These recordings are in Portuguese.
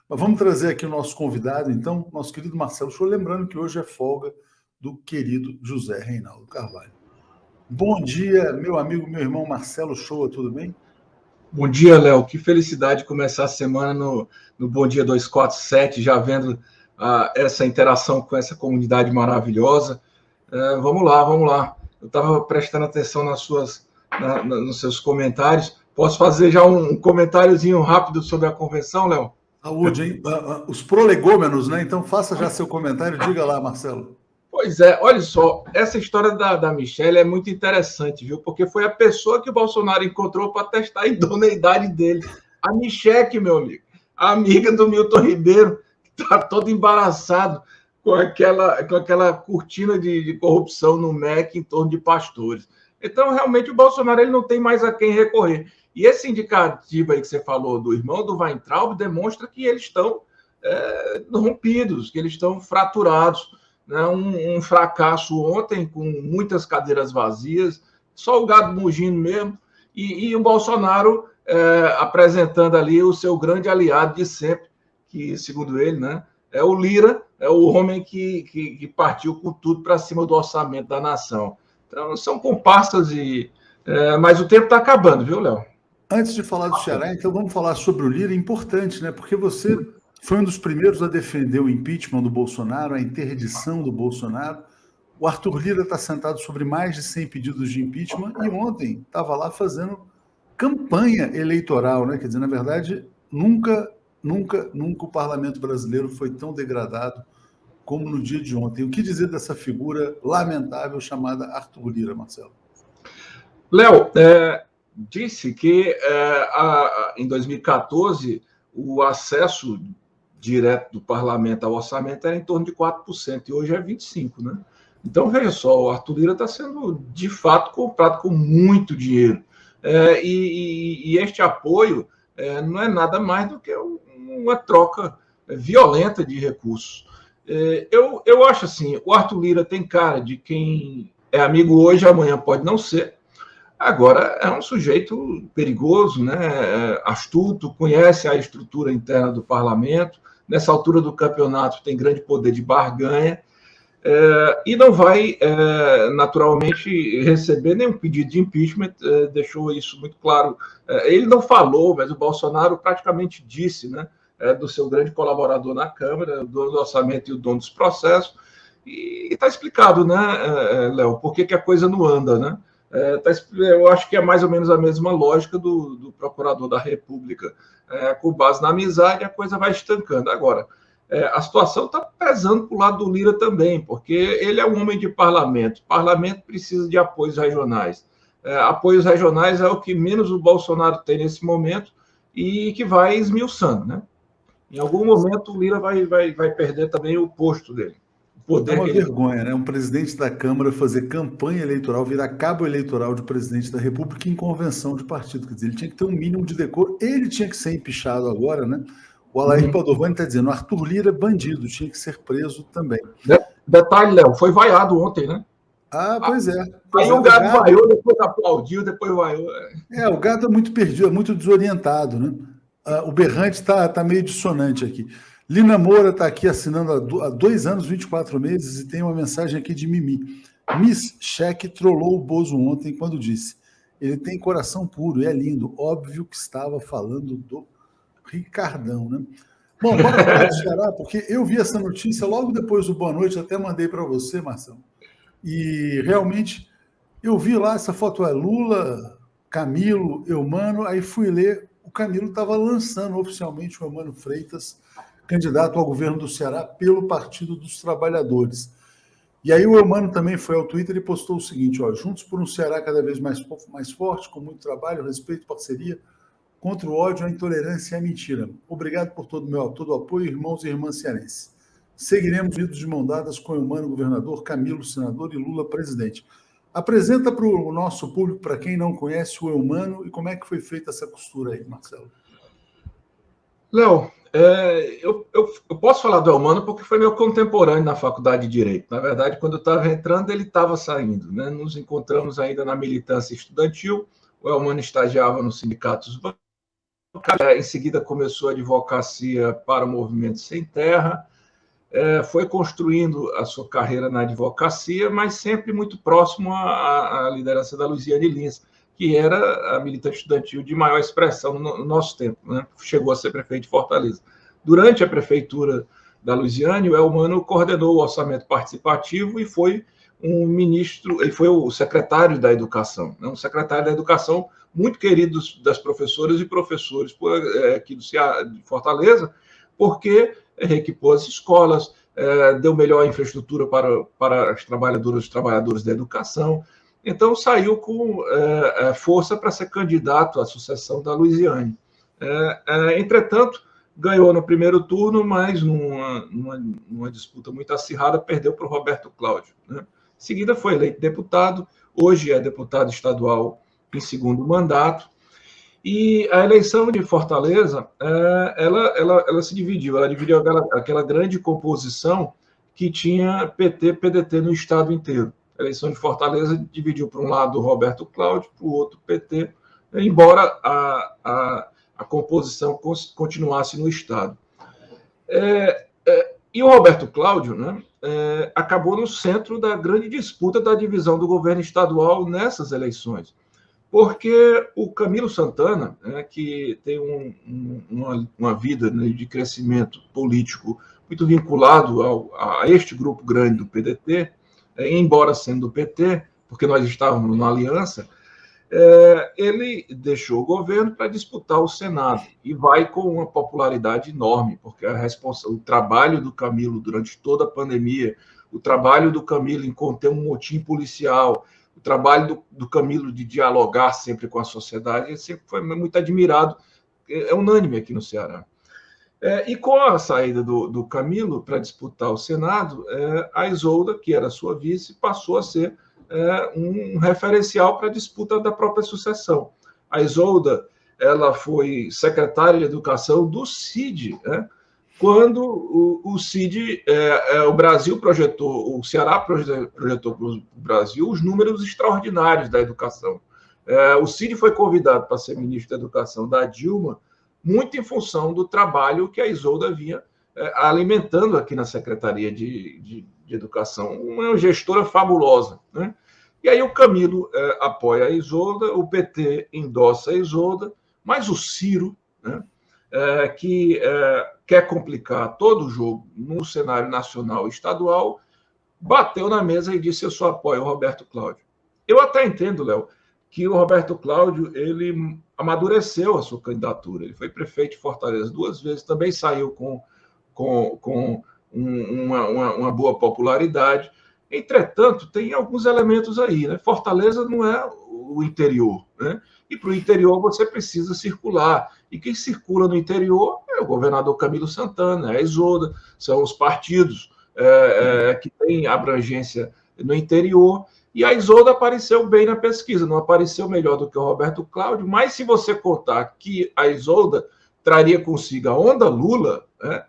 Mas vamos trazer aqui o nosso convidado, então, nosso querido Marcelo Shoa, lembrando que hoje é folga do querido José Reinaldo Carvalho. Bom dia, meu amigo, meu irmão Marcelo Shoa, tudo bem? Bom dia, Léo. Que felicidade começar a semana no Bom Dia 247, já vendo essa interação com essa comunidade maravilhosa. Vamos lá. Eu estava prestando atenção nos seus comentários. Posso fazer já um comentáriozinho rápido sobre a convenção, Léo? Saúde, hein? Os prolegômenos, né? Então faça já seu comentário, diga lá, Marcelo. Pois é, olha só, essa história da Michelle é muito interessante, viu? Porque foi a pessoa que o Bolsonaro encontrou para testar a idoneidade dele. A Michelle, meu amigo, a amiga do Milton Ribeiro, que está todo embaraçado com aquela cortina de corrupção no MEC em torno de pastores. Então, realmente, o Bolsonaro ele não tem mais a quem recorrer. E esse indicativo aí que você falou do irmão do Weintraub demonstra que eles estão rompidos, que eles estão fraturados. Né? Um fracasso ontem, com muitas cadeiras vazias, só o gado mugindo mesmo, e o Bolsonaro apresentando ali o seu grande aliado de sempre, que, segundo ele, né, é o Lira, é o homem que partiu com tudo para cima do orçamento da nação. Então, são comparsas, mas o tempo está acabando, viu, Léo? Antes de falar do Ceará, então vamos falar sobre o Lira, importante, né? Porque você foi um dos primeiros a defender o impeachment do Bolsonaro, a interdição do Bolsonaro. O Arthur Lira está sentado sobre mais de 100 pedidos de impeachment e ontem estava lá fazendo campanha eleitoral, né? Quer dizer, na verdade, nunca o parlamento brasileiro foi tão degradado como no dia de ontem. O que dizer dessa figura lamentável chamada Arthur Lira, Marcelo? Léo, disse que em 2014 o acesso direto do parlamento ao orçamento era em torno de 4%, e hoje é 25%, né? Então, veja só, o Arthur Lira está sendo, de fato, comprado com muito dinheiro. E este apoio não é nada mais do que uma troca violenta de recursos. Eu acho assim, o Arthur Lira tem cara de quem é amigo hoje, amanhã pode não ser. Agora, é um sujeito perigoso, né? Astuto, conhece a estrutura interna do parlamento, nessa altura do campeonato tem grande poder de barganha, e não vai, naturalmente, receber nenhum pedido de impeachment, deixou isso muito claro. Ele não falou, mas o Bolsonaro praticamente disse, né, do seu grande colaborador na Câmara, o dono do orçamento e o dono dos processos, e está explicado, né, Léo, por que a coisa não anda, né? Eu acho que é mais ou menos a mesma lógica do procurador da República. Com base na amizade, a coisa vai estancando. Agora, a situação está pesando para o lado do Lira também, porque ele é um homem de parlamento. O parlamento precisa de apoios regionais. Apoios regionais é o que menos o Bolsonaro tem nesse momento e que vai esmiuçando, né? Em algum momento, o Lira vai perder também o posto dele. É uma vergonha, né? Um presidente da Câmara fazer campanha eleitoral, virar cabo eleitoral de presidente da República em convenção de partido. Quer dizer, ele tinha que ter um mínimo de decoro. Ele tinha que ser empichado agora, né? O Alair Padovani está dizendo, Arthur Lira é bandido, tinha que ser preso também. Detalhe, Léo, foi vaiado ontem, né? Pois é. Aí o gado vaiou, depois aplaudiu, depois vaiou. O gado é muito perdido, é muito desorientado, né? O berrante está meio dissonante aqui. Lina Moura está aqui assinando há 2 anos, 24 meses, e tem uma mensagem aqui de Mimi. Miss Cheque trollou o Bozo ontem quando disse: ele tem coração puro e é lindo. Óbvio que estava falando do Ricardão, né? Bom, bora falar do Ceará, porque eu vi essa notícia logo depois do Boa Noite, até mandei para você, Marcelo. E realmente eu vi lá, essa foto é Lula, Camilo, Eumano, aí fui ler, o Camilo estava lançando oficialmente o Eumano Freitas, candidato ao governo do Ceará pelo Partido dos Trabalhadores. E aí o Eumano também foi ao Twitter e postou o seguinte, juntos por um Ceará cada vez mais forte, com muito trabalho, respeito, parceria, contra o ódio, a intolerância e a mentira. Obrigado por todo o apoio, irmãos e irmãs cearenses. Seguiremos unidos de mão dadas com o Eumano governador, Camilo senador e Lula presidente. Apresenta para o nosso público, para quem não conhece o Eumano, e como é que foi feita essa costura aí, Marcelo? Léo, eu posso falar do Eumano porque foi meu contemporâneo na faculdade de Direito. Na verdade, quando eu estava entrando, ele estava saindo, né? Nos encontramos ainda na militância estudantil, o Eumano estagiava no Sindicato dos Em seguida começou a advocacia para o Movimento Sem Terra, foi construindo a sua carreira na advocacia, mas sempre muito próximo à liderança da Luiziane Lins, que era a militante estudantil de maior expressão no nosso tempo, né? Chegou a ser prefeito de Fortaleza. Durante a prefeitura da Luiziane, o Elmano coordenou o orçamento participativo e foi um ministro, ele foi o secretário da Educação, né? Um secretário da Educação muito querido das professoras e professores aqui de Fortaleza, porque reequipou as escolas, deu melhor infraestrutura para as trabalhadoras e os trabalhadores da educação. Então, saiu com força para ser candidato à sucessão da Luiziane. Entretanto, ganhou no primeiro turno, mas numa disputa muito acirrada, perdeu para o Roberto Cláudio, né? Em seguida, foi eleito deputado, hoje é deputado estadual em segundo mandato. E a eleição de Fortaleza, ela se dividiu, ela dividiu aquela grande composição que tinha PT, PDT no estado inteiro. A eleição de Fortaleza dividiu para um lado o Roberto Cláudio, para o outro PT, embora a composição continuasse no estado. E o Roberto Cláudio, né, acabou no centro da grande disputa da divisão do governo estadual nessas eleições. Porque o Camilo Santana, né, que tem uma vida, né, de crescimento político muito vinculado a este grupo grande do PDT, embora sendo do PT, porque nós estávamos na aliança, ele deixou o governo para disputar o Senado e vai com uma popularidade enorme, porque o trabalho do Camilo durante toda a pandemia, o trabalho do Camilo em conter um motim policial, o trabalho do Camilo de dialogar sempre com a sociedade, ele sempre foi muito admirado, é unânime aqui no Ceará. E com a saída do Camilo para disputar o Senado, a Isolda, que era sua vice, passou a ser um referencial para a disputa da própria sucessão. A Isolda, ela foi secretária de Educação do CID, né? Quando o CID, o Brasil projetou, o Ceará projetou para o Brasil os números extraordinários da educação. O CID foi convidado para ser ministro da Educação da Dilma, muito em função do trabalho que a Isolda vinha alimentando aqui na Secretaria de Educação, uma gestora fabulosa, né? E aí o Camilo apoia a Isolda, o PT endossa a Isolda, mas o Ciro, né, que quer complicar todo o jogo no cenário nacional e estadual, bateu na mesa e disse: eu só apoio o Roberto Cláudio. Eu até entendo, Léo, que o Roberto Cláudio ele amadureceu a sua candidatura. Ele foi prefeito de Fortaleza 2 vezes, também saiu com uma boa popularidade. Entretanto, tem alguns elementos aí, né? Fortaleza não é o interior, né? E para o interior você precisa circular. E quem circula no interior é o governador Camilo Santana, é a Isolda, são os partidos que têm abrangência no interior. E a Isolda apareceu bem na pesquisa, não apareceu melhor do que o Roberto Cláudio, mas se você contar que a Isolda traria consigo a onda Lula, né,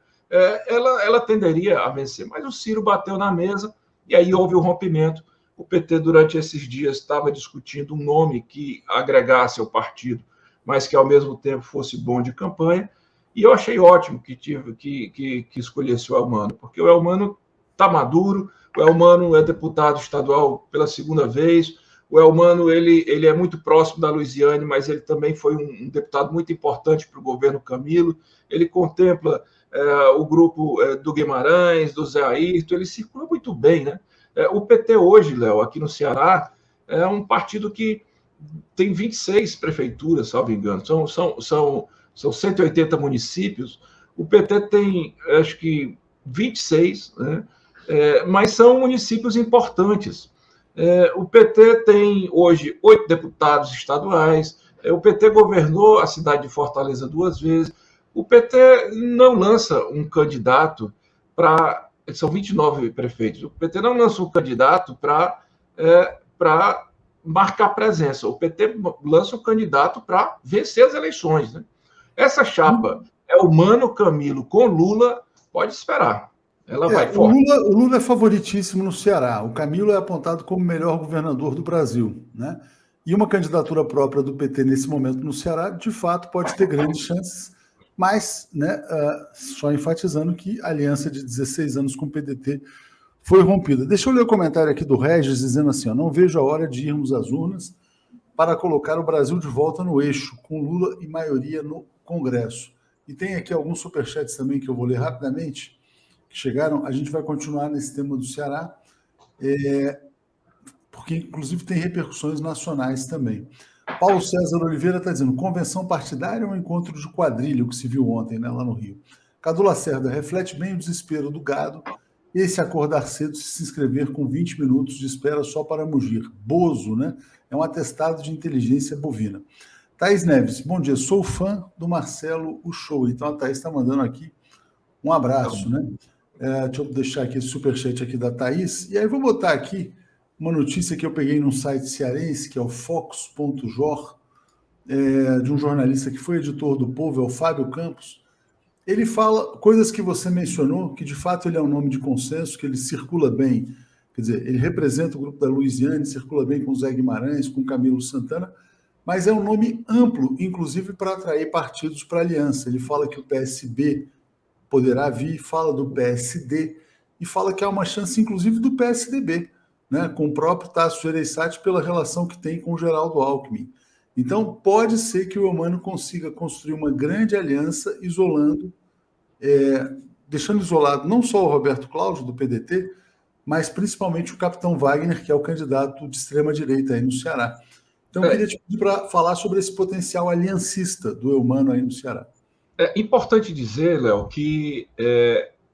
ela tenderia a vencer. Mas o Ciro bateu na mesa e aí houve o rompimento. O PT, durante esses dias, estava discutindo um nome que agregasse ao partido, mas que, ao mesmo tempo, fosse bom de campanha. E eu achei ótimo que escolhesse o Elmano, porque o Elmano está maduro, o Elmano é deputado estadual pela segunda vez, o Elmano ele é muito próximo da Luiziane, mas ele também foi um deputado muito importante para o governo Camilo. Ele contempla o grupo do Guimarães, do Zé Ayrton, ele circula muito bem, né? O PT hoje, Léo, aqui no Ceará, é um partido que tem 26 prefeituras, salvo engano, são 180 municípios. O PT tem, acho que, 26, né? Mas são municípios importantes. O PT tem hoje 8 deputados estaduais, o PT governou a cidade de Fortaleza 2 vezes, o PT não lança um candidato para... São 29 prefeitos. O PT não lança um candidato para marcar presença. O PT lança um candidato para vencer as eleições, né? Essa chapa é o Mano Camilo com Lula, pode esperar. Ela vai forte. O Lula é favoritíssimo no Ceará. O Camilo é apontado como o melhor governador do Brasil, né? E uma candidatura própria do PT nesse momento no Ceará, de fato, pode ter grandes chances, mas, né, só enfatizando que a aliança de 16 anos com o PDT foi rompida. Deixa eu ler o comentário aqui do Regis, dizendo assim, não vejo a hora de irmos às urnas para colocar o Brasil de volta no eixo, com Lula e maioria no Congresso. E tem aqui alguns superchats também que eu vou ler rapidamente, que chegaram. A gente vai continuar nesse tema do Ceará, porque inclusive tem repercussões nacionais também. Paulo César Oliveira está dizendo, convenção partidária é um encontro de quadrilha, o que se viu ontem, né, lá no Rio. Cadu Lacerda, reflete bem o desespero do gado, esse acordar cedo se inscrever com 20 minutos de espera só para mugir. Bozo, né? É um atestado de inteligência bovina. Thaís Neves, bom dia, sou fã do Marcelo Uchoa. Então a Thaís está mandando aqui um abraço, né? Deixa eu deixar aqui esse superchat aqui da Thaís. E aí vou botar aqui uma notícia que eu peguei num site cearense, que é o fox.jor, de um jornalista que foi editor do Povo, é o Fábio Campos. Ele fala coisas que você mencionou, que de fato ele é um nome de consenso, que ele circula bem, quer dizer, ele representa o grupo da Luiziane, circula bem com o Zé Guimarães, com o Camilo Santana, mas é um nome amplo, inclusive para atrair partidos para a aliança. Ele fala que o PSB poderá vir, fala do PSD, e fala que há uma chance, inclusive, do PSDB, né, com o próprio Tasso Gereissati pela relação que tem com o Geraldo Alckmin. Então, pode ser que o Eumano consiga construir uma grande aliança, isolando, deixando isolado não só o Roberto Cláudio, do PDT, mas principalmente o capitão Wagner, que é o candidato de extrema-direita aí no Ceará. Então, eu queria te pedir para falar sobre esse potencial aliancista do Eumano aí no Ceará. É importante dizer, Léo, que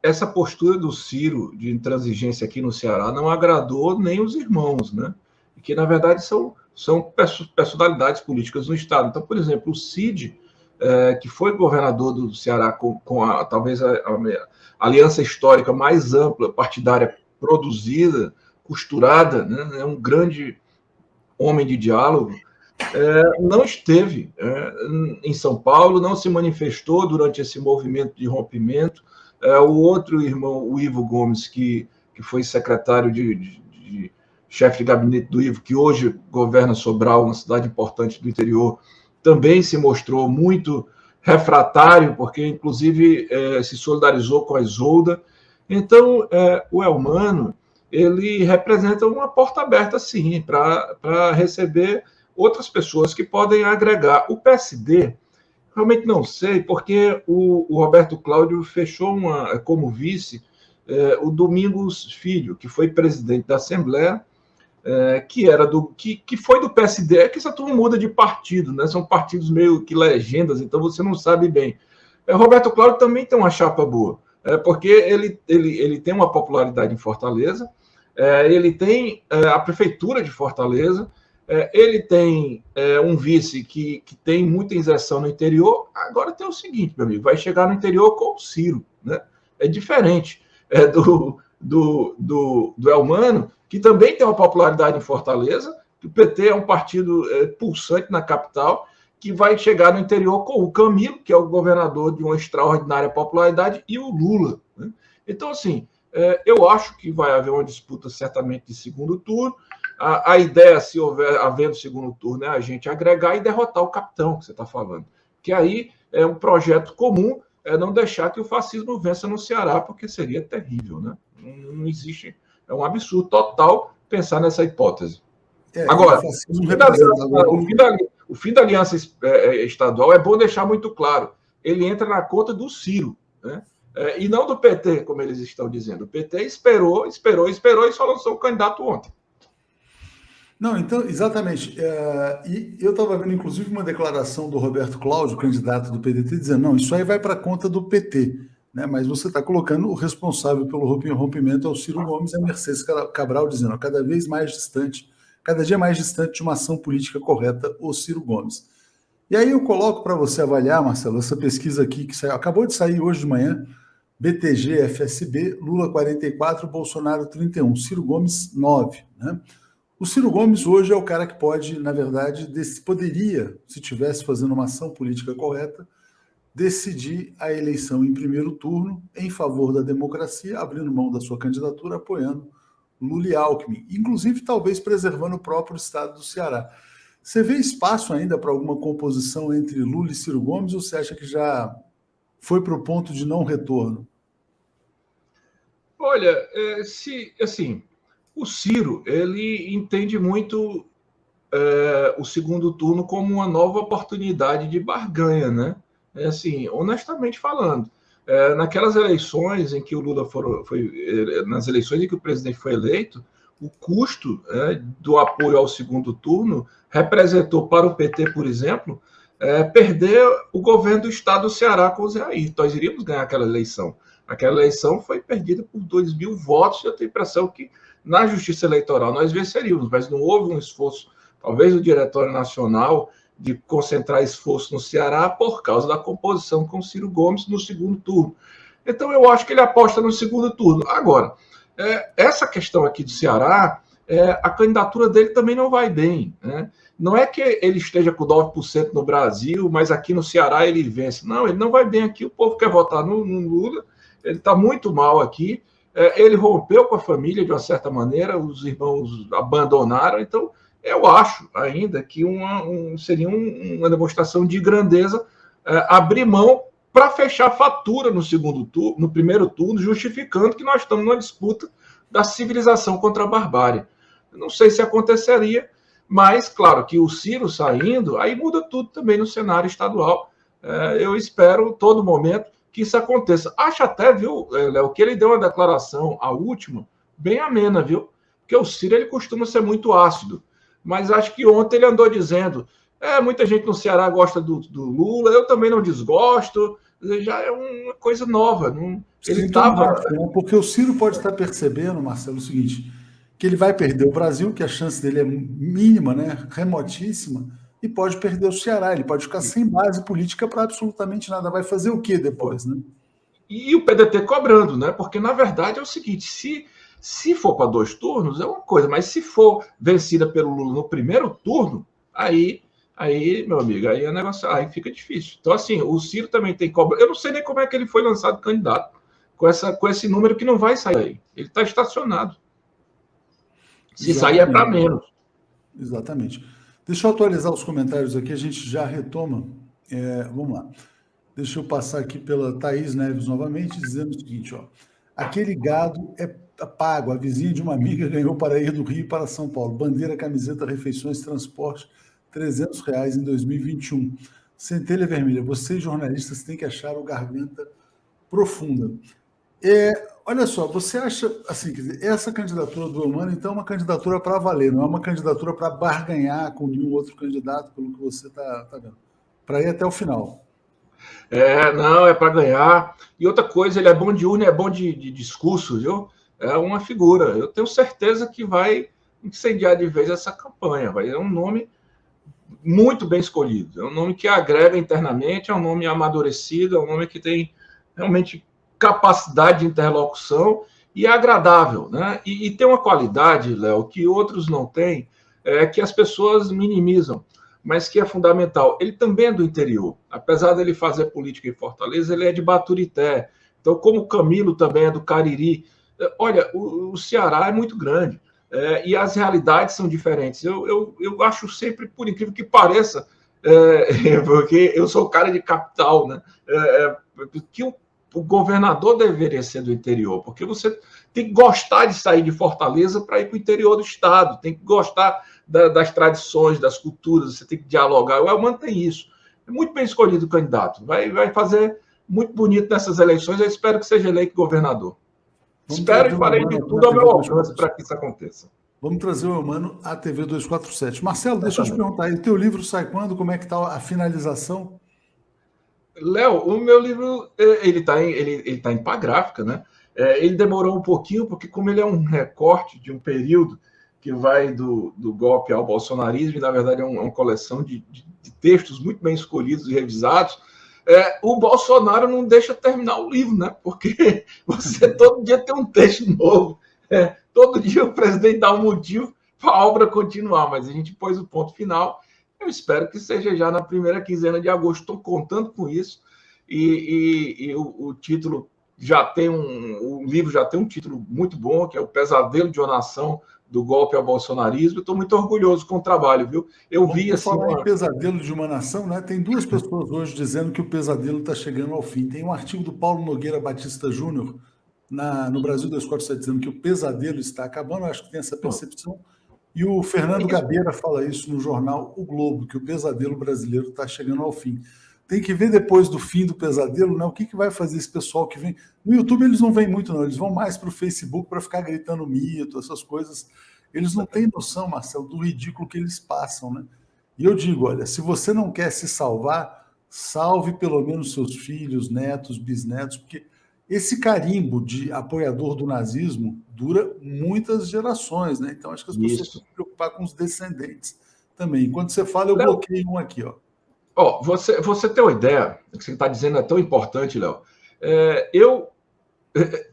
essa postura do Ciro de intransigência aqui no Ceará não agradou nem os irmãos, né? Que, na verdade, são personalidades políticas no Estado. Então, por exemplo, o Cid, que foi governador do Ceará com talvez a aliança histórica mais ampla, partidária, produzida, costurada, né? É um grande homem de diálogo, não esteve em São Paulo, não se manifestou durante esse movimento de rompimento. O outro irmão, o Ivo Gomes, que foi secretário de chefe de gabinete do Ivo, que hoje governa Sobral, uma cidade importante do interior, também se mostrou muito refratário, porque, inclusive, se solidarizou com a Isolda. Então, o Eumano, ele representa uma porta aberta, sim, para receber outras pessoas que podem agregar. O PSD, realmente não sei, porque o Roberto Cláudio fechou como vice o Domingos Filho, que foi presidente da Assembleia, que foi do PSD. É que essa turma muda de partido, né? São partidos meio que legendas, então você não sabe bem. Roberto Cláudio também tem uma chapa boa, porque ele tem uma popularidade em Fortaleza, ele tem a prefeitura de Fortaleza, ele tem um vice que tem muita inserção no interior. Agora tem o seguinte, meu amigo, vai chegar no interior com o Ciro, né? É diferente do Eumano, que também tem uma popularidade em Fortaleza, que o PT é um partido pulsante na capital, que vai chegar no interior com o Camilo, que é o governador de uma extraordinária popularidade, e o Lula, né? Então, assim, eu acho que vai haver uma disputa certamente de segundo turno. A ideia, se havendo segundo turno, é a gente agregar e derrotar o capitão que você está falando. Que aí é um projeto comum, não deixar que o fascismo vença no Ceará, porque seria terrível, né? Não existe, é um absurdo total pensar nessa hipótese. Agora, o fim da aliança estadual é bom deixar muito claro. Ele entra na conta do Ciro, né? E não do PT, como eles estão dizendo. O PT esperou e só lançou o candidato ontem. Não, então, exatamente. E eu estava vendo, inclusive, uma declaração do Roberto Cláudio, candidato do PDT, dizendo, não, isso aí vai para a conta do PT, né? Mas você está colocando o responsável pelo rompimento é o Ciro Gomes e a Mercedes Cabral, dizendo, cada dia mais distante de uma ação política correta, o Ciro Gomes. E aí eu coloco para você avaliar, Marcelo, essa pesquisa aqui que acabou de sair hoje de manhã, BTG, FSB, Lula 44, Bolsonaro 31, Ciro Gomes 9, né? O Ciro Gomes hoje é o cara que pode, na verdade, poderia, se estivesse fazendo uma ação política correta, decidir a eleição em primeiro turno em favor da democracia, abrindo mão da sua candidatura, apoiando Lula e Alckmin, inclusive talvez preservando o próprio estado do Ceará. Você vê espaço ainda para alguma composição entre Lula e Ciro Gomes, ou você acha que já foi para o ponto de não retorno? Olha, assim, o Ciro, ele entende muito o segundo turno como uma nova oportunidade de barganha, né? Assim, honestamente falando, naquelas eleições em que o Lula nas eleições em que o presidente foi eleito, o custo do apoio ao segundo turno representou para o PT, por exemplo, perder o governo do estado do Ceará com o Zé Ayrton. Nós iríamos ganhar aquela eleição. Aquela eleição foi perdida por 2.000 votos. Eu tenho a impressão que na Justiça Eleitoral nós venceríamos, mas não houve um esforço, talvez o Diretório Nacional, de concentrar esforço no Ceará por causa da composição com Ciro Gomes no segundo turno. Então, eu acho que ele aposta no segundo turno. Agora, essa questão aqui do Ceará, a candidatura dele também não vai bem, né? Não é que ele esteja com 9% no Brasil, mas aqui no Ceará ele vence. Não, ele não vai bem aqui. O povo quer votar no Lula, ele está muito mal aqui. Ele rompeu com a família de uma certa maneira, os irmãos abandonaram. Então, eu acho ainda que seria uma demonstração de grandeza abrir mão para fechar a fatura no segundo turno, no primeiro turno, justificando que nós estamos numa disputa da civilização contra a barbárie. Não sei se aconteceria, mas, claro, que o Ciro saindo, aí muda tudo também no cenário estadual. Eu espero, todo momento, que isso aconteça. Acho até, viu, Léo, que ele deu uma declaração, a última, bem amena, viu? Porque o Ciro, ele costuma ser muito ácido. Mas acho que ontem ele andou dizendo, muita gente no Ceará gosta do Lula, eu também não desgosto, já é uma coisa nova. Ele estava... Porque o Ciro pode estar percebendo, Marcelo, o seguinte, que ele vai perder o Brasil, que a chance dele é mínima, né, remotíssima, e pode perder o Ceará, ele pode ficar sem base política para absolutamente nada. Vai fazer o quê depois, né? E o PDT cobrando, né? Porque, na verdade, é o seguinte, se for para 2 turnos, é uma coisa, mas se for vencida pelo Lula no primeiro turno, aí meu amigo, aí é negócio, aí fica difícil. Então, assim, o Ciro também tem cobra. Eu não sei nem como é que ele foi lançado candidato com esse número que não vai sair aí. Ele está estacionado. Se sair é para menos. Exatamente. Deixa eu atualizar os comentários aqui, a gente já retoma. Vamos lá. Deixa eu passar aqui pela Thaís Neves novamente, dizendo o seguinte, ó. Aquele gado é pago. A vizinha de uma amiga ganhou para ir do Rio para São Paulo. Bandeira, camiseta, refeições, transporte, R$300 em 2021. Centelha Vermelha. Vocês, jornalistas, têm que achar o garganta profunda. Olha só, você acha, assim, quer dizer, essa candidatura do Eumano, então, é uma candidatura para valer, não é uma candidatura para barganhar com nenhum outro candidato, pelo que você está vendo, para ir até o final. Não, é para ganhar. E outra coisa, ele é bom de urna, é bom de discurso, viu? É uma figura. Eu tenho certeza que vai incendiar de vez essa campanha. É um nome muito bem escolhido. É um nome que agrega internamente, é um nome amadurecido, é um nome que tem realmente capacidade de interlocução e é agradável, né? E tem uma qualidade, Léo, que outros não têm, que as pessoas minimizam, mas que é fundamental. Ele também é do interior. Apesar dele fazer política em Fortaleza, ele é de Baturité. Então, como o Camilo também é do Cariri. Olha, o Ceará é muito grande. E as realidades são diferentes. Eu acho sempre, por incrível que pareça, porque eu sou cara de capital, né? Que o governador deveria ser do interior, porque você tem que gostar de sair de Fortaleza para ir para o interior do estado, tem que gostar das tradições, das culturas, você tem que dialogar. O Eumano tem isso. É muito bem escolhido o candidato. Vai fazer muito bonito nessas eleições. Eu espero que seja eleito governador. Espero e farei de tudo ao meu alcance para que isso aconteça. Vamos trazer o Eumano à TV 247. Marcelo, deixa eu te perguntar aí, o teu livro sai quando? Como é que está a finalização? Léo, o meu livro ele está em pá gráfica, né? Ele demorou um pouquinho, porque como ele é um recorte de um período que vai do golpe ao bolsonarismo, e na verdade é uma coleção de textos muito bem escolhidos e revisados, o Bolsonaro não deixa terminar o livro, né? Porque você todo dia tem um texto novo. Todo dia o presidente dá um motivo para a obra continuar, mas a gente pôs o ponto final. Eu espero que seja já na primeira quinzena de agosto. Estou contando com isso. E o título o livro já tem um título muito bom, que é O Pesadelo de uma Nação do Golpe ao Bolsonarismo. Estou muito orgulhoso com o trabalho, viu? Eu vi assim. Falar em pesadelo de uma nação, né? Tem duas pessoas hoje dizendo que o pesadelo está chegando ao fim. Tem um artigo do Paulo Nogueira Batista Júnior no Brasil 247 dizendo que o pesadelo está acabando. Eu acho que tem essa percepção. E o Fernando Gabeira fala isso no jornal O Globo, que o pesadelo brasileiro está chegando ao fim. Tem que ver depois do fim do pesadelo, né? O que vai fazer esse pessoal que vem. No YouTube eles não vêm muito, não. Eles vão mais para o Facebook para ficar gritando mito, essas coisas. Eles não têm noção, Marcelo, do ridículo que eles passam, né? E eu digo, olha, se você não quer se salvar, salve pelo menos seus filhos, netos, bisnetos, porque esse carimbo de apoiador do nazismo dura muitas gerações, né? Então acho que as pessoas têm que se preocupar com os descendentes também. Enquanto você fala, eu bloqueio um aqui, ó. Você tem uma ideia, o que você está dizendo é tão importante, Léo.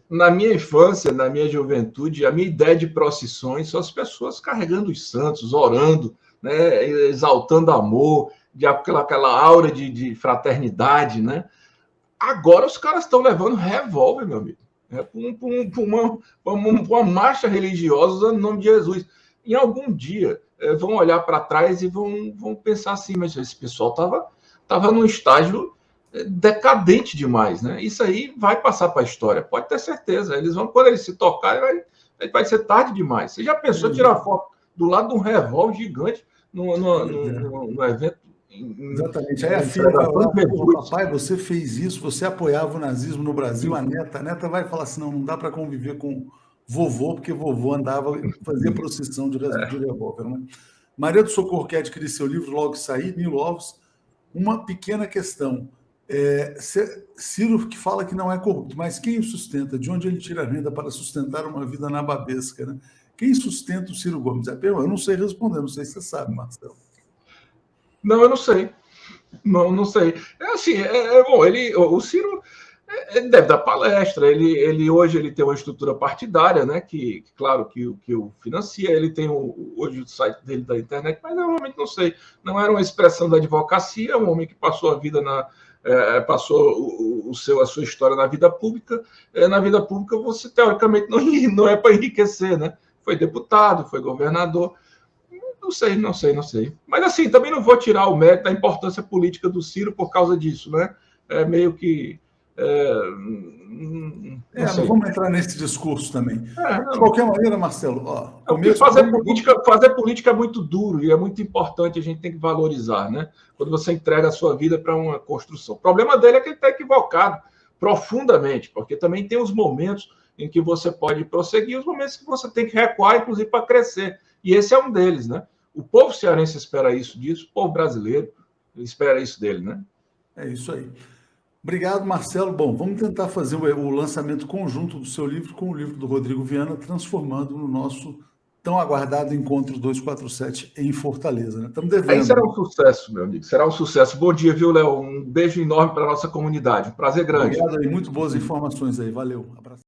Na minha infância, na minha juventude, a minha ideia de procissões são as pessoas carregando os santos, orando, né, exaltando amor, aquela aura de fraternidade, né? Agora os caras estão levando revólver, meu amigo, para uma marcha religiosa usando o nome de Jesus. Em algum dia vão olhar para trás e vão pensar assim, mas esse pessoal estava num estágio decadente demais, né? Isso aí vai passar para a história, pode ter certeza. Quando eles se tocarem, vai ser tarde demais. Você já pensou em tirar foto do lado de um revólver gigante no evento? Exatamente. Aí a filha vai lá, papai, você fez isso, você apoiava o nazismo no Brasil, a neta vai falar assim, não dá para conviver com vovô, porque vovô fazia procissão de revólver, né? Maria do Socorro quer adquirir seu livro logo que sair, Nilo Alves. Uma pequena questão. Ciro que fala que não é corrupto, mas quem o sustenta? De onde ele tira a renda para sustentar uma vida nababesca, né? Quem sustenta o Ciro Gomes? Eu não sei responder, não sei se você sabe, Marcelo. Não, eu não sei. Não sei. Bom, o Ciro ele deve dar palestra. Hoje ele tem uma estrutura partidária, né? Que claro que o financia. Ele tem hoje o site dele da internet, mas eu realmente não sei. Não era uma expressão da advocacia. É um homem que passou a vida passou a sua história na vida pública. Na vida pública você teoricamente não é para enriquecer, né? Foi deputado, foi governador. Não sei. Mas assim, também não vou tirar o mérito da importância política do Ciro por causa disso, né? Meio que... não vamos entrar nesse discurso também. De qualquer maneira, Marcelo... Fazer política é muito duro e é muito importante, a gente tem que valorizar, né? Quando você entrega a sua vida para uma construção. O problema dele é que ele está equivocado profundamente, porque também tem os momentos em que você pode prosseguir, os momentos que você tem que recuar, inclusive para crescer. E esse é um deles, né? O povo cearense espera isso disso, o povo brasileiro espera isso dele, né? É isso aí. Obrigado, Marcelo. Bom, vamos tentar fazer o lançamento conjunto do seu livro com o livro do Rodrigo Viana, transformando no nosso tão aguardado Encontro 247 em Fortaleza, né? Estamos devendo. Aí será um sucesso, meu amigo, será um sucesso. Bom dia, viu, Léo? Um beijo enorme para a nossa comunidade. Um prazer grande. Obrigado aí, muito boas informações aí. Valeu. Abraço.